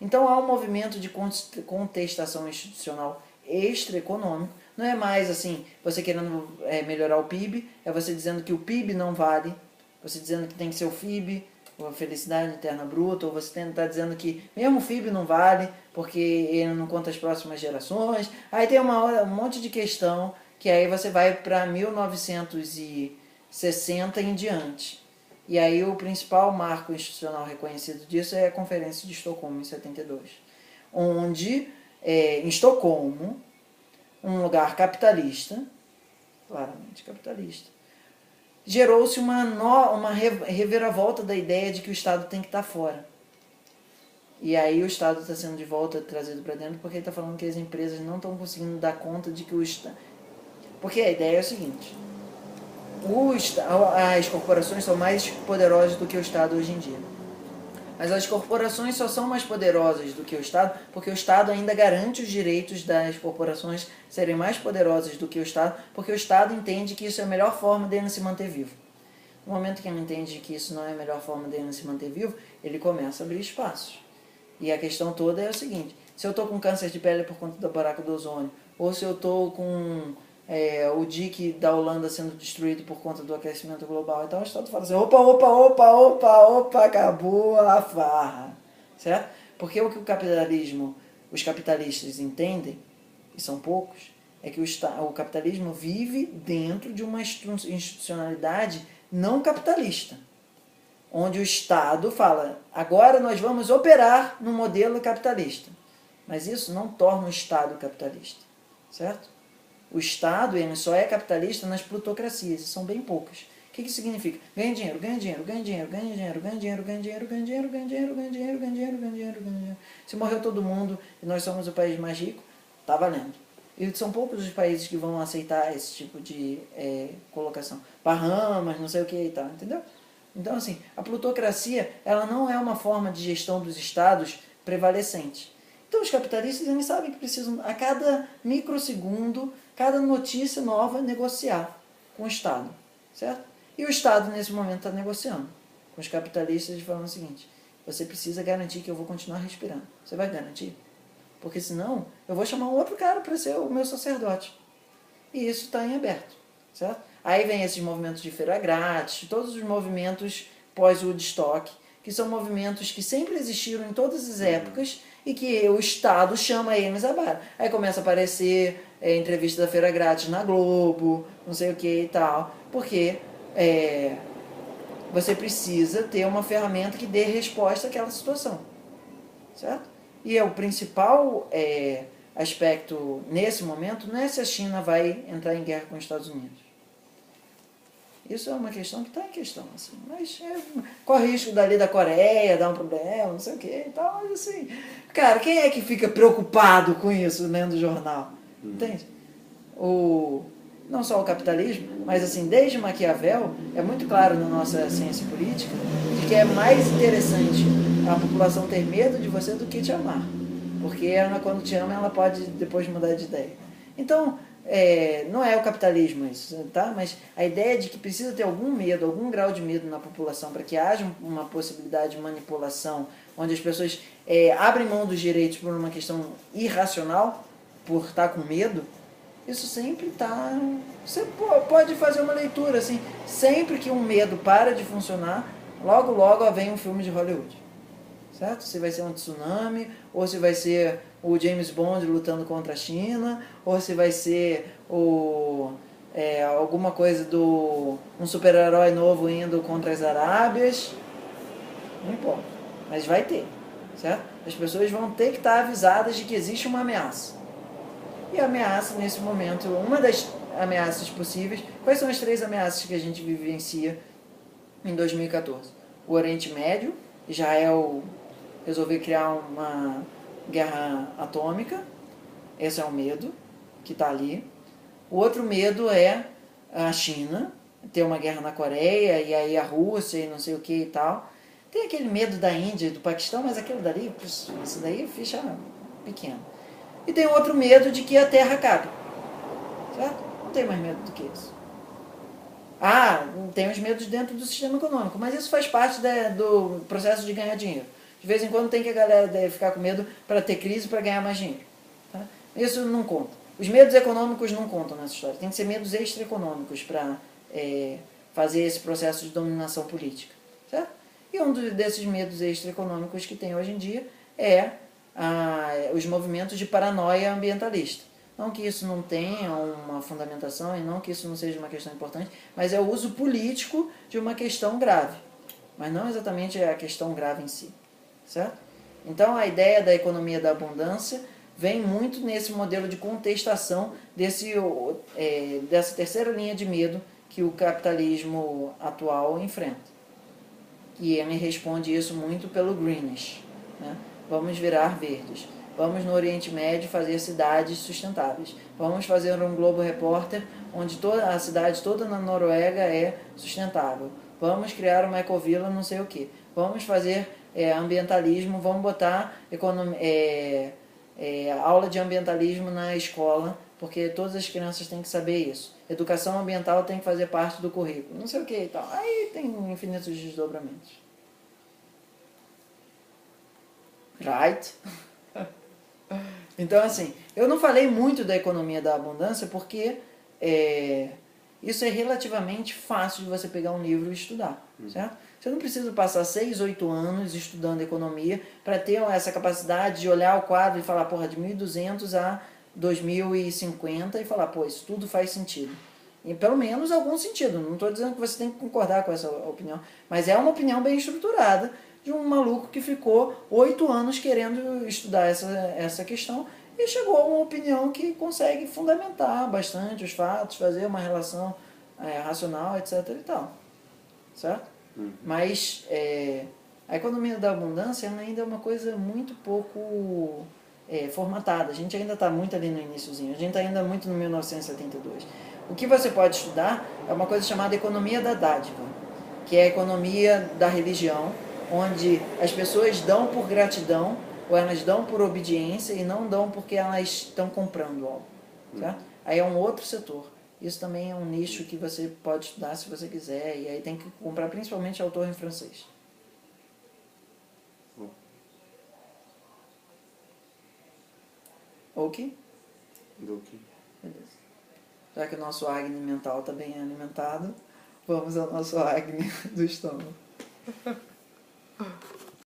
Então há um movimento de contestação institucional extra-econômico. Não é mais assim, você querendo melhorar o PIB, é você dizendo que o PIB não vale, você dizendo que tem que ser o FIB, ou a felicidade interna bruta, ou você está dizendo que mesmo o FIB não vale, porque ele não conta as próximas gerações. Aí tem um monte de questão que aí você vai para 1960 em diante. E aí o principal marco institucional reconhecido disso é a Conferência de Estocolmo, em 72. Onde, em Estocolmo, um lugar capitalista, claramente capitalista, gerou-se uma reviravolta da ideia de que o Estado tem que estar fora. E aí o Estado está sendo de volta trazido para dentro porque ele está falando que as empresas não estão conseguindo dar conta de que o Estado... Porque a ideia é o seguinte, as corporações são mais poderosas do que o Estado hoje em dia. Mas as corporações só são mais poderosas do que o Estado porque o Estado ainda garante os direitos das corporações serem mais poderosas do que o Estado, porque o Estado entende que isso é a melhor forma dele se manter vivo. No momento que ele entende que isso não é a melhor forma dele se manter vivo, ele começa a abrir espaços. E a questão toda é o seguinte, se eu estou com câncer de pele por conta do buraco do ozônio, ou se eu estou com o dique da Holanda sendo destruído por conta do aquecimento global, então o Estado fala assim, opa, acabou a farra, certo? Porque o que os capitalistas entendem, e são poucos, é que o capitalismo vive dentro de uma institucionalidade não capitalista, onde o Estado fala, agora nós vamos operar no modelo capitalista, mas isso não torna o Estado capitalista, certo? O Estado ele só é capitalista nas plutocracias, e são bem poucas. O que isso significa? Ganha dinheiro. Se morreu todo mundo e nós somos o país mais rico, tá valendo. E são poucos os países que vão aceitar esse tipo de colocação. Bahamas, não sei o que e tal, entendeu? Então, assim, a plutocracia ela não é uma forma de gestão dos estados prevalecente. Então, os capitalistas eles sabem que precisam, a cada microsegundo, cada notícia nova, negociar com o Estado, certo? E o Estado, nesse momento, está negociando com os capitalistas falando o seguinte, você precisa garantir que eu vou continuar respirando. Você vai garantir? Porque senão, eu vou chamar um outro cara para ser o meu sacerdote. E isso está em aberto, certo? Aí vem esses movimentos de feira grátis, todos os movimentos pós-Woodstock, que são movimentos que sempre existiram em todas as épocas e que o Estado chama eles a barra. Aí começa a aparecer entrevista da feira grátis na Globo, não sei o que e tal, porque você precisa ter uma ferramenta que dê resposta àquela situação, certo? E o principal aspecto nesse momento não é se a China vai entrar em guerra com os Estados Unidos. Isso é uma questão que está em questão, assim, mas corre risco dali da Coreia, dar um problema, não sei o que e tal, mas assim, cara, quem é que fica preocupado com isso lendo o jornal? Entende? Não só o capitalismo, mas assim, desde Maquiavel, é muito claro na nossa ciência política de que é mais interessante a população ter medo de você do que te amar. Porque ela, quando te ama, ela pode depois mudar de ideia. Então, não é o capitalismo isso, tá? Mas a ideia de que precisa ter algum medo, algum grau de medo na população para que haja uma possibilidade de manipulação, onde as pessoas abrem mão dos direitos por uma questão irracional, por estar com medo, isso sempre está... Você pode fazer uma leitura, assim, sempre que um medo para de funcionar, logo vem um filme de Hollywood, certo? Se vai ser um tsunami, ou se vai ser o James Bond lutando contra a China, ou se vai ser alguma coisa um super-herói novo indo contra as Arábias, não importa, mas vai ter, certo? As pessoas vão ter que estar avisadas de que existe uma ameaça. E a ameaça, nesse momento, uma das ameaças possíveis, quais são as 3 ameaças que a gente vivencia em 2014? O Oriente Médio, Israel resolver criar uma guerra atômica, esse é um medo que está ali. O outro medo é a China, ter uma guerra na Coreia, e aí a Rússia e não sei o que e tal. Tem aquele medo da Índia e do Paquistão, mas aquilo dali, isso daí é ficha pequena. E tem outro medo de que a Terra acabe, certo? Não tem mais medo do que isso. Tem os medos dentro do sistema econômico, mas isso faz parte do processo de ganhar dinheiro. De vez em quando tem que a galera deve ficar com medo para ter crise para ganhar mais dinheiro. Tá? Isso não conta. Os medos econômicos não contam nessa história. Tem que ser medos extra-econômicos para fazer esse processo de dominação política. Certo? E um desses medos extra-econômicos que tem hoje em dia é os movimentos de paranoia ambientalista. Não que isso não tenha uma fundamentação e não que isso não seja uma questão importante, mas é o uso político de uma questão grave. Mas não exatamente a questão grave em si. Certo? Então a ideia da economia da abundância vem muito nesse modelo de contestação dessa terceira linha de medo que o capitalismo atual enfrenta. E ele responde isso muito pelo greenish. Né? Vamos virar verdes. Vamos no Oriente Médio fazer cidades sustentáveis. Vamos fazer um Globo Repórter onde a cidade toda na Noruega é sustentável. Vamos criar uma ecovila não sei o que. Vamos fazer ambientalismo, vamos botar aula de ambientalismo na escola, porque todas as crianças têm que saber isso. Educação ambiental tem que fazer parte do currículo, não sei o que e tal. Aí tem infinitos desdobramentos. Right? Então, assim, eu não falei muito da economia da abundância porque isso é relativamente fácil de você pegar um livro e estudar, certo? Você não precisa passar 6, 8 anos estudando economia para ter essa capacidade de olhar o quadro e falar, porra, de 1200 a 2050 e falar, pô, isso tudo faz sentido. E pelo menos algum sentido. Não estou dizendo que você tem que concordar com essa opinião, mas é uma opinião bem estruturada de um maluco que ficou 8 anos querendo estudar essa questão e chegou a uma opinião que consegue fundamentar bastante os fatos, fazer uma relação racional, etc. e tal. Certo? Mas a economia da abundância ainda é uma coisa muito pouco formatada. A gente ainda está muito ali no iniciozinho. A gente está ainda muito no 1972. O que você pode estudar é uma coisa chamada economia da dádiva, que é a economia da religião, onde as pessoas dão por gratidão ou elas dão por obediência e não dão porque elas estão comprando algo. Certo? Aí é um outro setor. Isso também é um nicho que você pode estudar se você quiser, e aí tem que comprar principalmente autor em francês. Ok? Ok. Beleza. Já que o nosso Agni mental está bem alimentado, vamos ao nosso Agni do estômago.